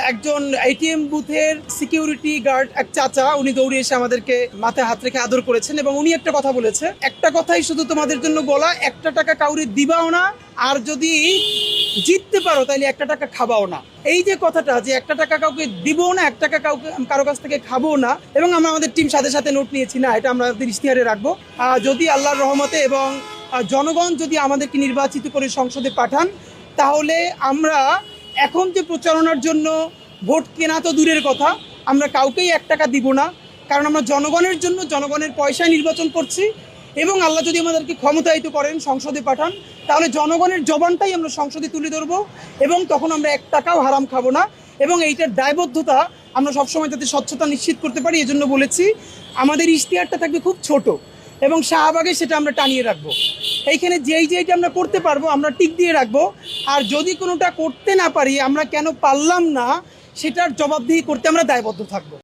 একজন এটিএম বুথের security guard এক চাচা, উনি দৌড়ে এসে আমাদেরকে মাথায় হাত রেখে আদর করেছেন এবং উনি একটা কথা বলেছে, একটা কথাই শুধু তোমাদের জন্য বলা, 1টা টাকা কাউরে দিবাও না, আর যদি জিততে পারো তাহলে 1টা টাকা খাবাও না। এই যে কথাটা, যে 1টা টাকা কাউকে দিবও না, 1 টাকা কাউকে কারো কাছ থেকে খাবো না, এবং আমরা আমাদের টিম সাথে সাথে নোট নিয়েছি না, এটা আমরা আমাদের ইশতেহারে রাখবো। যদি আল্লাহর রহমতে এবং জনগণ যদি আমাদেরকে নির্বাচিত করে সংসদে পাঠান, তাহলে আমরা এখন যে প্রচারণার জন্য ভোট কেনা তো দূরের কথা, আমরা কাউকেই 1 টাকা দিব না, কারণ আমরা জনগণের জন্য জনগণের পয়সায় নির্বাচন করছি। এবং আল্লাহ যদি আমাদেরকে ক্ষমতায়িত করেন, সংসদে পাঠান, তাহলে জনগণের জবানটাই আমরা সংসদে তুলে ধরবো, এবং তখন আমরা 1 টাকাও হারাম খাবো না। এবং এইটার দায়বদ্ধতা আমরা সবসময় যাতে স্বচ্ছতা নিশ্চিত করতে পারি, এজন্য বলেছি আমাদের ইশতেহারটা থাকবে খুব ছোট, এবং শাহবাগে সেটা আমরা টানিয়ে রাখবো। এইখানে যেইটা আমরা করতে পারবো আমরা টিক দিয়ে রাখবো, আর যদি কোনোটা করতে না পারি, আমরা কেন পারলাম না সেটার জবাবদিহি করতে আমরা দায়বদ্ধ থাকবো।